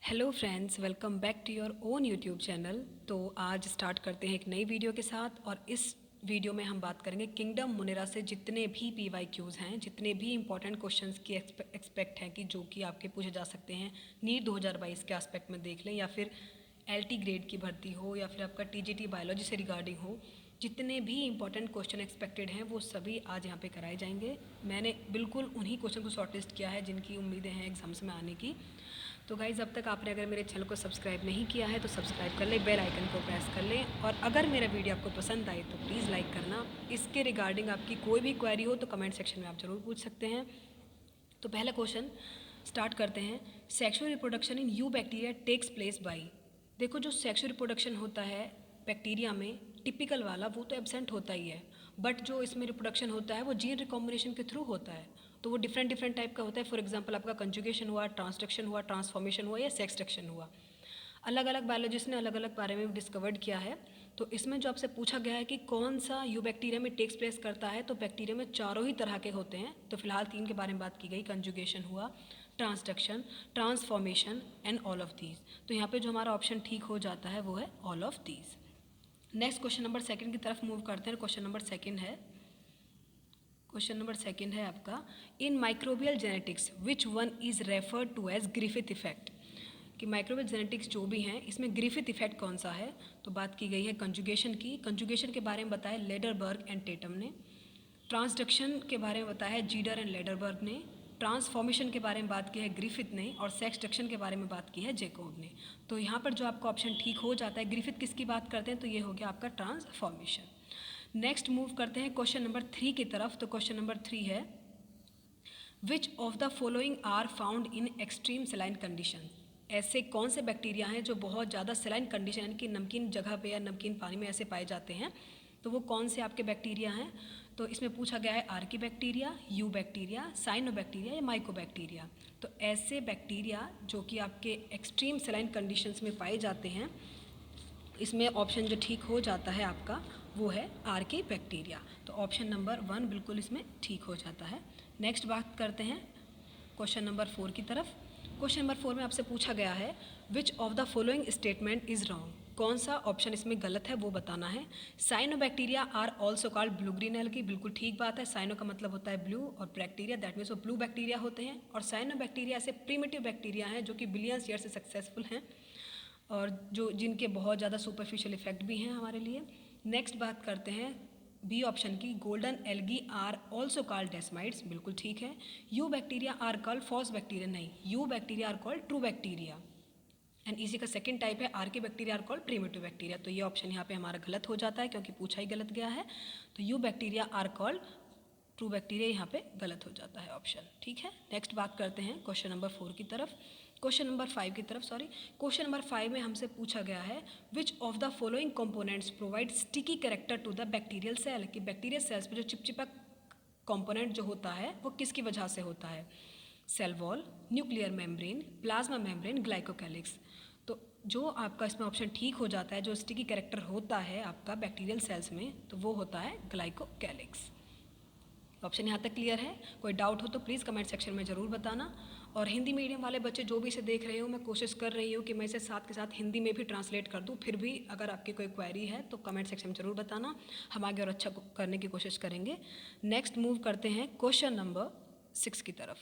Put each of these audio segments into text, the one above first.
Hello friends, welcome back to your own YouTube channel. तो आज start करते हैं एक नई वीडियो के साथ। और इस वीडियो में हम बात करेंगे किंगडम मुनेरा से जितने भी PYQs हैं, जितने भी इंपॉर्टेंट क्वेश्चंस की एक्सपेक्ट हैं कि जो कि आपके पूछे जा सकते हैं नीट 2022 के एस्पेक्ट में देख लें, या फिर LT ग्रेड की भर्ती हो, या फिर आपका TGT बायोलॉजी से रिगार्डिंग हो। जितने भी इंपॉर्टेंट क्वेश्चन एक्सपेक्टेड हैं वो सभी आज यहाँ पे कराए जाएंगे। मैंने बिल्कुल उन्हीं क्वेश्चन को शॉर्टलिस्ट किया है जिनकी उम्मीदें हैं एग्जाम्स में आने की। तो गाइज़, अब तक आपने अगर मेरे चैनल को सब्सक्राइब नहीं किया है तो सब्सक्राइब कर लें, बेल आइकन को प्रेस कर लें। और अगर मेरा वीडियो आपको पसंद आए तो प्लीज़ लाइक करना। इसके रिगार्डिंग आपकी कोई भी क्वेरी हो तो कमेंट सेक्शन में आप ज़रूर पूछ सकते हैं। तो पहला क्वेश्चन स्टार्ट करते हैं। Sexual reproduction in eubacteria takes place by. देखो, जो सेक्सुअल रिप्रोडक्शन होता है बैक्टीरिया में टिपिकल वाला, वो तो एब्सेंट होता ही है। बट जो इसमें रिप्रोडक्शन होता है वो जीन रिकॉम्बिनेशन के थ्रू होता है। तो वो डिफरेंट डिफरेंट टाइप का होता है। फॉर एग्जांपल, आपका कंजुगेशन हुआ, ट्रांसडक्शन हुआ, ट्रांसफॉर्मेशन हुआ, या सेक्सडक्शन हुआ। अलग अलग बायोलॉजिस्ट ने अलग अलग बारे में डिस्कवर्ड किया है। तो इसमें जो आपसे पूछा गया है कि कौन सा यू बैक्टीरिया में टेक्स प्लेस करता है, तो बैक्टीरिया में चारों ही तरह के होते हैं। तो फिलहाल तीन के बारे में बात की गई, कंजुगेशन हुआ, transduction, transformation and all of these. तो यहाँ पे जो हमारा ऑप्शन ठीक हो जाता है वो है all of these. Next question number second की तरफ मूव करते हैं। क्वेश्चन नंबर सेकंड है आपका, in microbial genetics which one is referred to as Griffith effect. कि माइक्रोबियल जेनेटिक्स जो भी हैं इसमें ग्रिफिथ इफेक्ट कौन सा है। तो बात की गई है कंजुगेशन की। कंजुगेशन के बारे में बताया लेडरबर्ग एंड टेटम ने। ट्रांसडक्शन के बारे में बताया जीडर एंड लेडरबर्ग ने। ट्रांसफॉर्मेशन के बारे में बात की है ग्रिफिथ ने। और सेक्सडक्शन के बारे में बात की है जैकोब ने। तो यहाँ पर जो आपका ऑप्शन ठीक हो जाता है, ग्रिफिथ किसकी बात करते हैं, तो ये हो गया आपका ट्रांसफॉर्मेशन। नेक्स्ट मूव करते हैं क्वेश्चन नंबर 3 की तरफ। तो क्वेश्चन नंबर 3 है, which of the following are found in extreme saline condition. ऐसे कौन से बैक्टीरिया हैं जो बहुत ज़्यादा सेलाइन कंडीशन यानी कि नमकीन जगह पे या नमकीन पानी में ऐसे पाए जाते हैं। तो वो कौन से आपके बैक्टीरिया हैं। तो इसमें पूछा गया है Archie bacteria, you bacteria, cyanobacteria या माइकोबैक्टीरिया। तो ऐसे बैक्टीरिया जो कि आपके एक्सट्रीम सेलाइन कंडीशंस में पाए जाते हैं, इसमें ऑप्शन जो ठीक हो जाता है आपका वो है आर्की बैक्टीरिया। तो ऑप्शन नंबर 1 बिल्कुल इसमें ठीक हो जाता है। नेक्स्ट बात करते हैं क्वेश्चन नंबर 4 की तरफ। क्वेश्चन नंबर 4 में आपसे पूछा गया है, which of the following statement is wrong. कौन सा ऑप्शन इसमें गलत है वो बताना है। Cyanobacteria are also called blue green algae. बिल्कुल ठीक बात है। साइनो का मतलब होता है ब्लू, और बैक्टीरिया दैट मीन्स वो ब्लू बैक्टीरिया होते हैं। और साइनोबैक्टीरिया ऐसे प्रीमिटिव बैक्टीरिया हैं जो कि बिलियंस ईयर से सक्सेसफुल हैं, और जो जिनके बहुत ज़्यादा सुपरफिशियल इफेक्ट भी हैं हमारे लिए। नेक्स्ट बात करते हैं बी ऑप्शन की, golden algae are also called desmids. बिल्कुल ठीक है। Eubacteria are called false bacteria, नहीं, eubacteria are called true bacteria. And इसी का सेकंड टाइप है archaebacteria are called primitive bacteria. तो ये ऑप्शन यहाँ पे हमारा गलत हो जाता है क्योंकि पूछा ही गलत गया है। तो eubacteria are called true bacteria यहाँ पे गलत हो जाता है ऑप्शन। ठीक है। नेक्स्ट बात करते हैं क्वेश्चन नंबर 4 की तरफ, क्वेश्चन नंबर 5 की तरफ, सॉरी। क्वेश्चन नंबर 5 में हमसे पूछा गया है, which of the following components provide sticky character to the bacterial cell. कि बैक्टीरियल सेल्स पे जो चिपचिपा कंपोनेंट जो होता है वो किसकी वजह से होता है। Cell wall, nuclear membrane, plasma membrane, glycocalyx. तो जो आपका इसमें ऑप्शन ठीक हो जाता है, जो स्टिकी कैरेक्टर होता है आपका बैक्टीरियल सेल्स में, तो वो होता है ग्लाइकोकैलिक्स। ऑप्शन यहाँ तक क्लियर है। कोई डाउट हो तो प्लीज़ कमेंट सेक्शन में ज़रूर बताना। और हिंदी मीडियम वाले बच्चे जो भी इसे देख रहे हो, मैं कोशिश कर रही हूँ कि मैं इसे साथ के साथ हिंदी में भी ट्रांसलेट कर दूँ। फिर भी अगर आपकी कोई क्वेरी है तो कमेंट सेक्शन में ज़रूर बताना, हम आगे और अच्छा करने की कोशिश करेंगे। नेक्स्ट मूव करते हैं क्वेश्चन नंबर 6 की तरफ।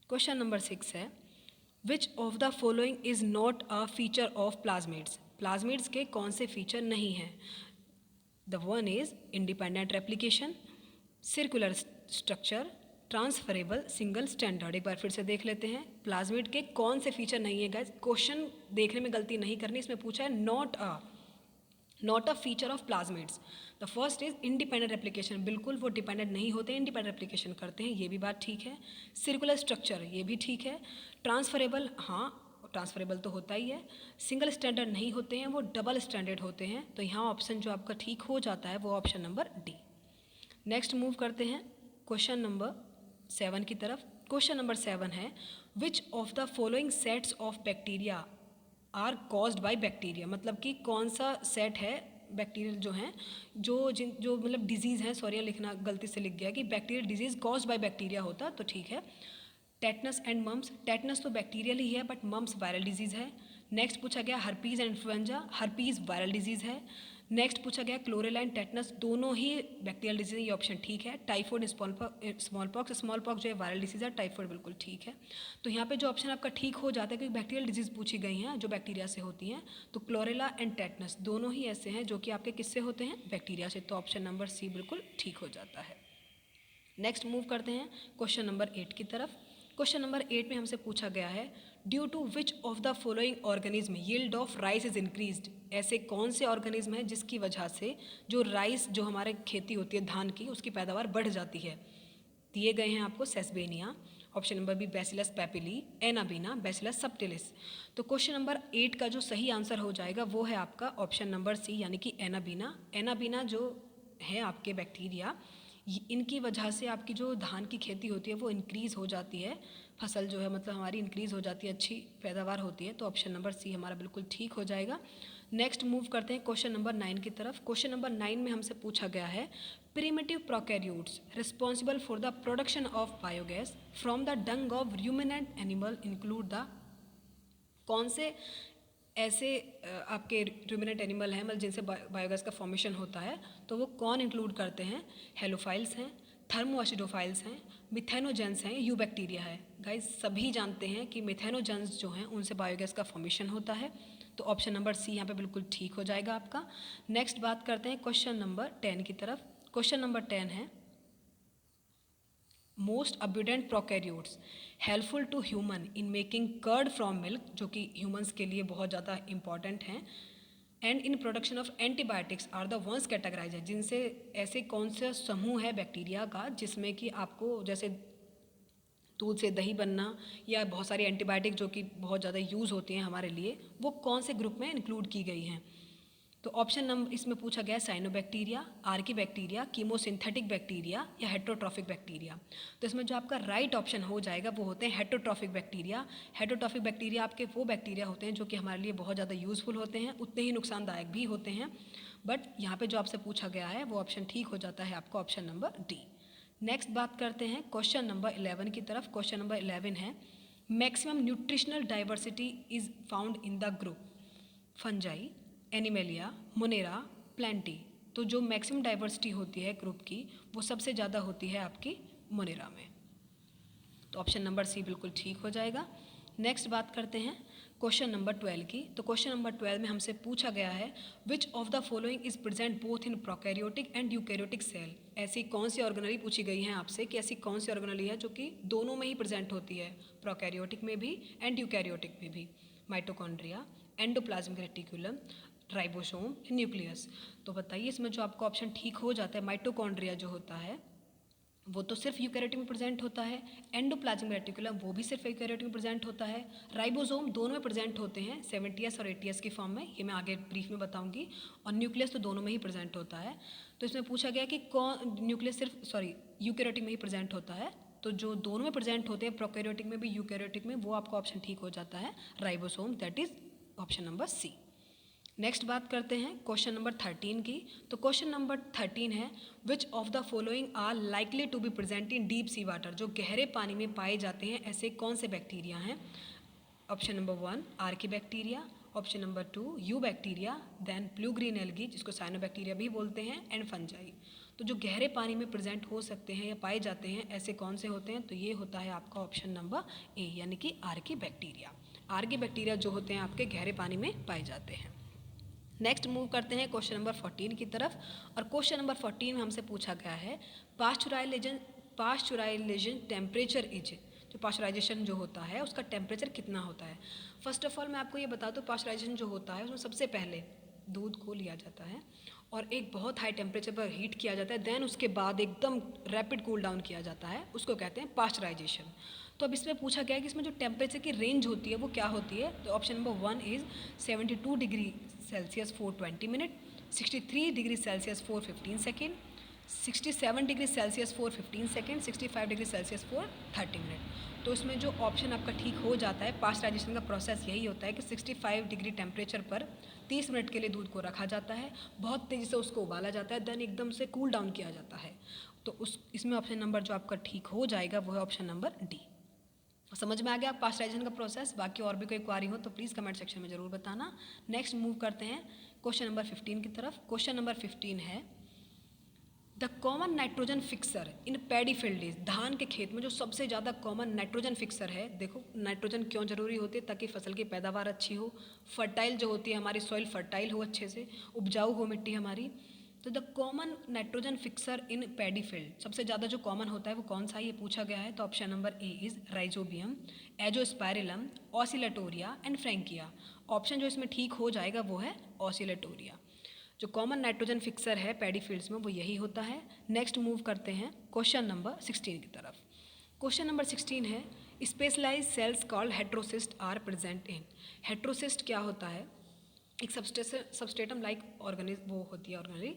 क्वेश्चन नंबर 6 है, which of the following is not a feature of plasmids. Plasmids के कौन से फीचर नहीं हैं। The one is independent replication, circular structure, transferable single standard. एक बार फिर से देख लेते हैं, प्लाज्मिड के कौन से फीचर नहीं है गाइस। क्वेश्चन देखने में गलती नहीं करनी, इसमें पूछा है not a feature of plasmids. The first is independent replication, बिल्कुल वो डिपेंडेंट नहीं होते, इंडिपेंडेंट रेप्लिकेशन करते हैं, ये भी बात ठीक है। सर्कुलर स्ट्रक्चर, ये भी ठीक है। ट्रांसफरेबल, हाँ ट्रांसफरेबल तो होता ही है। सिंगल स्टैंडर्ड नहीं होते हैं, वो डबल स्टैंडर्ड होते हैं। तो यहाँ ऑप्शन जो आपका ठीक हो जाता है वो option number D. Next move करते हैं क्वेश्चन नंबर 7 की तरफ। क्वेश्चन नंबर 7 है, which of the following sets of bacteria are caused by bacteria. मतलब कि कौन सा सेट है बैक्टीरियल जो हैं, जो मतलब डिजीज़ हैं, सॉरी लिखना गलती से लिख गया कि bacterial disease caused by bacteria होता, तो ठीक है। टेटनस एंड मम्स, टेटनस तो बैक्टीरियल ही है बट मम्स वायरल डिजीज़ है। नेक्स्ट पूछा गया herpes and influenza, herpes viral disease है। नेक्स्ट पूछा गया क्लोरेला एंड टेटनस, दोनों ही बैक्टीरियल डिजीज़ है, ये ऑप्शन ठीक है। टाइफॉइड स्मॉल पॉक्स जो है वायरल डिजीज़ है, टाइफॉइड बिल्कुल ठीक है। तो यहाँ पे जो ऑप्शन आपका ठीक हो जाता है क्योंकि बैक्टीरियल डिजीज़ पूछी गई हैं जो बैक्टीरिया से होती हैं, तो क्लोरेला एंड टेटनस दोनों ही ऐसे हैं जो कि आपके किससे होते हैं, बैक्टीरिया से, तो ऑप्शन नंबर सी बिल्कुल ठीक हो जाता है। नेक्स्ट मूव करते हैं क्वेश्चन नंबर 8 की तरफ। क्वेश्चन नंबर 8 में हमसे पूछा गया है due to which of the following organism yield of rice is increased, ऐसे कौन से ऑर्गेनिज्म हैं जिसकी वजह से जो राइस जो हमारे खेती होती है धान की उसकी पैदावार बढ़ जाती है। दिए गए हैं आपको sesbania, option number B bacillus popilliae, anabaena, bacillus subtilis. तो क्वेश्चन नंबर 8 का जो सही आंसर हो जाएगा वो है आपका ऑप्शन नंबर सी यानी कि एनाबीना। एनाबीना जो है आपके बैक्टीरिया, इनकी वजह से आपकी जो धान की खेती होती है वो इंक्रीज़ हो जाती है, फसल जो है मतलब हमारी इंक्रीज़ हो जाती है, अच्छी पैदावार होती है, तो ऑप्शन नंबर सी हमारा बिल्कुल ठीक हो जाएगा। नेक्स्ट मूव करते हैं क्वेश्चन नंबर 9 की तरफ। क्वेश्चन नंबर 9 में हमसे पूछा गया है primitive prokaryotes responsible for the production of biogas from the Dang of ruminant animal include the, कौन से ऐसे आपके रूमिनेंट एनिमल हैं मतलब जिनसे बायोगैस का फॉर्मेशन होता है, तो वो कौन इंक्लूड करते हैं, हेलोफाइल्स हैं, थर्मोएसिडोफाइल्स हैं, मिथेनोजेंस हैं, यूबैक्टीरिया है। गाइस सभी जानते हैं कि मिथेनोजेंस जो हैं उनसे बायोगैस का फॉर्मेशन होता है, तो ऑप्शन नंबर सी यहाँ पे बिल्कुल ठीक हो जाएगा आपका। नेक्स्ट बात करते हैं क्वेश्चन नंबर 10 की तरफ। क्वेश्चन नंबर 10 है most abundant prokaryotes helpful to human in making curd from milk, जो कि ह्यूमंस के लिए बहुत ज़्यादा इंपॉर्टेंट हैं, and in production of antibiotics are the ones categorise है, जिनसे ऐसे कौन सा समूह है बैक्टीरिया का जिसमें कि आपको जैसे दूध से दही बनना या बहुत सारी एंटीबायोटिक जो कि बहुत ज़्यादा यूज़ होती हैं हमारे लिए, वो कौन से ग्रुप में इंक्लूड की गई हैं। तो ऑप्शन नंबर इसमें पूछा गया है cyanobacteria, Archie bacteria, chemosynthetic bacteria या हेट्रोट्रॉफिक बैक्टीरिया। तो इसमें जो आपका राइट ऑप्शन हो जाएगा वो होते हैं हेट्रोट्रॉफिक बैक्टीरिया। हेट्रोट्रॉफिक बैक्टीरिया आपके वो बैक्टीरिया होते हैं जो कि हमारे लिए बहुत ज़्यादा यूज़फुल होते हैं, उतने ही नुकसानदायक भी होते हैं, बट यहाँ पे जो आपसे पूछा गया है वो ऑप्शन ठीक हो जाता है आपका ऑप्शन नंबर डी। नेक्स्ट बात करते हैं क्वेश्चन नंबर 11 की तरफ। क्वेश्चन नंबर 11 है maximum nutritional diversity is found in the group fungi, animalia, Monera, Plantae. तो जो मैक्सिमम डाइवर्सिटी होती है ग्रुप की वो सबसे ज़्यादा होती है आपकी मोनेरा में, तो ऑप्शन नंबर सी बिल्कुल ठीक हो जाएगा। नेक्स्ट बात करते हैं क्वेश्चन नंबर 12 की। तो क्वेश्चन नंबर 12 में हमसे पूछा गया है which of the following is present both in prokaryotic and eukaryotic cell, ऐसी कौन सी ऑर्गेनली पूछी गई हैं आपसे कि ऐसी कौन सी ऑर्गेनली है जो कि दोनों में ही प्रेजेंट होती है, प्रोकैरियोटिक में भी एंड यूकैरियोटिक में भी। Mitochondria, endoplasmic reticulum, ribosome, nucleus. तो बताइए इसमें जो आपका ऑप्शन ठीक हो जाता है, माइटोकॉन्ड्रिया जो होता है वो तो सिर्फ यूकैरियोटिक में प्रेजेंट होता है, एंडोप्लाज्मिक रेटिकुलम वो भी सिर्फ यूकैरियोटिक में प्रेजेंट होता है, राइबोसोम दोनों में प्रेजेंट होते हैं 70s और 80s की फॉर्म में, ये मैं आगे ब्रीफ में बताऊंगी, और न्यूक्लियस तो दोनों में ही प्रेजेंट होता है। तो इसमें पूछा गया कि कौन न्यूक्लियस सिर्फ यूकैरियोटिक में ही प्रेजेंट होता है, तो जो दोनों में प्रेजेंट होते हैं प्रोकैरियोटिक में भी यूकैरियोटिक में, वो आपका ऑप्शन ठीक हो जाता है ribosome, that is option number C. Next बात करते हैं क्वेश्चन नंबर 13 की। तो क्वेश्चन नंबर 13 है which of the following are likely to be present in deep sea water, जो गहरे पानी में पाए जाते हैं ऐसे कौन से बैक्टीरिया हैं। Option number 1 archaebacteria, option number 2 eubacteria, then blue green algae जिसको साइनोबैक्टीरिया भी बोलते हैं, एंड फंजाई। तो जो गहरे पानी में प्रेजेंट हो सकते हैं या पाए जाते हैं ऐसे कौन से होते हैं, तो ये होता है आपका ऑप्शन नंबर ए यानी कि आर्की बैक्टीरिया। आर्की बैक्टीरिया जो होते हैं आपके गहरे पानी में पाए जाते हैं। नेक्स्ट मूव करते हैं क्वेश्चन नंबर 14 की तरफ, और क्वेश्चन नंबर 14 में हमसे पूछा गया है पास्चुराइजेशन टेम्परेचर इज, जो पास्चुराइजेशन जो होता है उसका टेम्परेचर कितना होता है। फर्स्ट ऑफ ऑल मैं आपको ये बता दूँ पास्चुराइजेशन जो होता है उसमें सबसे पहले दूध को लिया जाता है और एक बहुत हाई टेम्परेचर पर हीट किया जाता है, देन उसके बाद एकदम रैपिड कूल डाउन किया जाता है, उसको कहते हैं पास्चुराइजेशन। तो अब इसमें पूछा गया है कि इसमें जो टेम्परेचर की रेंज होती है वो क्या होती है। तो option number 1 is 72 degree Celsius for 20 minute, 63 degree Celsius for 15 second, 67 degree Celsius for 15 second, 65 degree Celsius for 30 minute. तो इसमें जो ऑप्शन आपका ठीक हो जाता है, पास्चुराइजेशन का प्रोसेस यही होता है कि 65 डिग्री टेम्परेचर पर 30 मिनट के लिए दूध को रखा जाता है, बहुत तेज़ी से उसको उबाला जाता है, देन एकदम से कूल डाउन किया जाता है। तो इसमें ऑप्शन नंबर जो आपका ठीक हो जाएगा वो है ऑप्शन नंबर डी। समझ में आ गया पास्चराइजेशन का प्रोसेस? बाकी और भी कोई क्वारी हो तो प्लीज़ कमेंट सेक्शन में ज़रूर बताना। नेक्स्ट मूव करते हैं क्वेश्चन नंबर 15 की तरफ। क्वेश्चन नंबर 15 है the common nitrogen fixer in paddy field is, धान के खेत में जो सबसे ज़्यादा कॉमन नाइट्रोजन फिक्सर है। देखो नाइट्रोजन क्यों ज़रूरी होती है? ताकि फसल की पैदावार अच्छी हो, फर्टाइल जो होती है हमारी सॉइल फर्टाइल हो, अच्छे से उपजाऊ हो मिट्टी हमारी। तो the common nitrogen fixer in paddy field, सबसे ज़्यादा जो कॉमन होता है वो कौन सा है, ये पूछा गया है। तो option number A is rhizobium, Azospirillum, Oscillatoria and Frankia. Option जो इसमें ठीक हो जाएगा वो है ऑसिलेटोरिया। जो कॉमन नाइट्रोजन फिक्सर है पैडी फील्ड्स में वो यही होता है। नेक्स्ट मूव करते हैं क्वेश्चन नंबर 16 की तरफ। क्वेश्चन नंबर 16 है specialise cells called heterocyst are present in. Heterocyst क्या होता है? एक सबस्टेटम लाइक ऑर्गेनिज्म वो होती है ऑर्गेनली,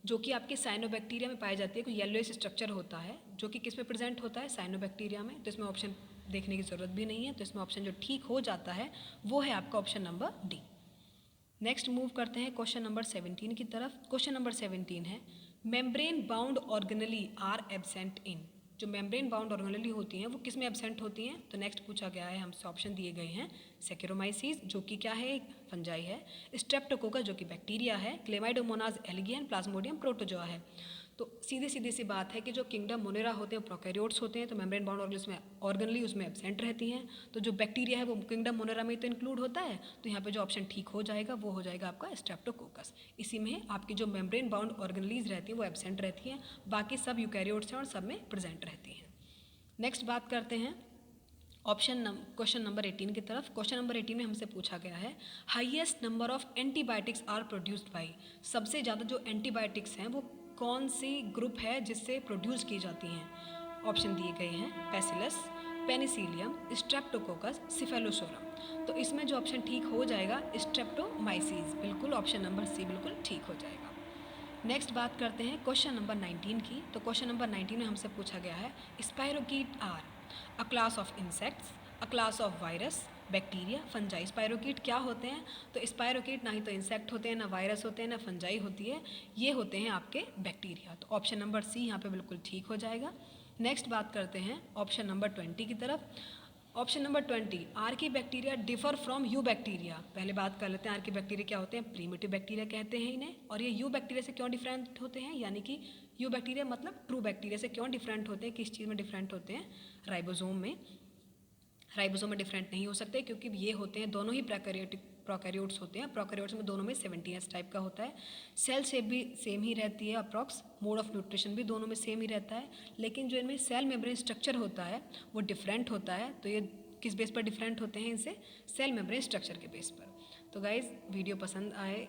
जो कि आपके साइनोबैक्टीरिया में पाई जाती है। कोई येलोइश स्ट्रक्चर होता है जो कि किस में प्रेजेंट होता है? साइनोबैक्टीरिया में। तो इसमें ऑप्शन देखने की ज़रूरत भी नहीं है, तो इसमें ऑप्शन जो ठीक हो जाता है वो है आपका option number D. Next move करते हैं क्वेश्चन नंबर 17 की तरफ। क्वेश्चन नंबर 17 है membrane bound organelle are absent in. जो मेम्ब्रेन बाउंड ऑर्गेनली होती हैं वो किस में एब्सेंट होती हैं? तो नेक्स्ट पूछा गया है, हमसे ऑप्शन दिए गए हैं सेकेरोमाइसिस जो कि क्या है, एक फंजाई है, स्ट्रेप्टोकोकस जो कि बैक्टीरिया है, क्लेमाइडोमोनाज एल्गी, प्लाज्मोडियम प्रोटोजोआ है। तो सीधी सीधी सी बात है कि जो किंगडम मोनेरा होते हैं प्रोकैरियोट्स होते हैं, तो मेम्ब्रेन बाउंड ऑर्गेनली उसमें एब्सेंट रहती हैं। तो जो बैक्टीरिया है वो किंगडम मोनेरा में तो इंक्लूड होता है। तो यहाँ पे जो ऑप्शन ठीक हो जाएगा वो हो जाएगा आपका स्ट्रेप्टोकोकस। इसी में आपकी जो मेम्ब्रेन बाउंड ऑर्गेनलीज रहती हैं वो एब्सेंट रहती हैं, बाकी सब यूकैरियोट्स हैं और सब में प्रेजेंट रहती हैं। नेक्स्ट बात करते हैं क्वेश्चन नंबर 18 की तरफ। क्वेश्चन नंबर 18 में हमसे पूछा गया है highest number of antibiotics are produced by. सबसे ज़्यादा जो एंटीबायोटिक्स हैं वो कौन सी ग्रुप है जिससे प्रोड्यूस की जाती हैं? ऑप्शन दिए गए हैं पेसिलस, पेनिसिलियम, स्ट्रेप्टोकोकस, सिफेलोसोरम। तो इसमें जो ऑप्शन ठीक हो जाएगा स्ट्रेप्टोमाइसिस, बिल्कुल ऑप्शन नंबर सी बिल्कुल ठीक हो जाएगा। नेक्स्ट बात करते हैं क्वेश्चन नंबर 19 की। तो क्वेश्चन नंबर 19 में हमसे पूछा गया है spirochete are a class of insects, a class of virus, bacteria, fungi. Spirochete क्या होते हैं? तो स्पाइरोकीट ना ही तो इंसेक्ट होते हैं, ना वायरस होते हैं, ना फंजाई होती है, ये होते हैं आपके बैक्टीरिया। तो ऑप्शन नंबर सी यहाँ पे बिल्कुल ठीक हो जाएगा। नेक्स्ट बात करते हैं ऑप्शन नंबर 20 की तरफ। Option number 20 Archie bacteria differ from you bacteria. पहले बात कर लेते हैं आर्की बैक्टीरिया क्या होते हैं। प्रीमिटिव बैक्टीरिया कहते हैं इन्हें। और ये यू बैक्टीरिया से क्यों डिफरेंट होते हैं, यानी कि यू बैक्टीरिया मतलब ट्रू बैक्टीरिया से क्यों डिफरेंट होते हैं, किस चीज़ में डिफरेंट होते हैं? राइबोसोम में। राइबोसोम में डिफरेंट नहीं हो सकते क्योंकि ये होते हैं दोनों ही प्रोकैरियोट्स होते हैं। प्रोकैरियोट्स में दोनों में 70s टाइप का होता है। सेल शेप भी सेम ही रहती है अप्रॉक्स, मोड ऑफ न्यूट्रिशन भी दोनों में सेम ही रहता है, लेकिन जो इनमें सेल मेम्ब्रेन स्ट्रक्चर होता है वो डिफरेंट होता है। तो ये किस बेस पर डिफरेंट होते हैं इनसे? सेल मेम्ब्रेन स्ट्रक्चर के बेस पर। तो गाइज़ वीडियो पसंद आए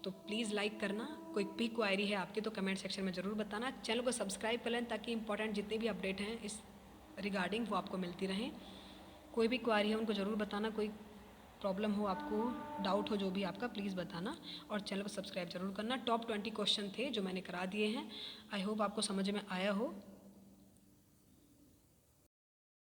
तो प्लीज़ लाइक करना। कोई भी क्वायरी है आपकी तो कमेंट सेक्शन में ज़रूर बताना। चैनल को सब्सक्राइब कर लें ताकि इंपॉर्टेंट जितने भी अपडेट हैं इस रिगार्डिंग वो आपको मिलती रहें। कोई भी क्वारी है उनको ज़रूर बताना, कोई प्रॉब्लम हो आपको, डाउट हो जो भी आपका, प्लीज़ बताना। और चैनल को सब्सक्राइब ज़रूर करना। टॉप 20 क्वेश्चन थे जो मैंने करा दिए हैं। आई होप आपको समझ में आया हो।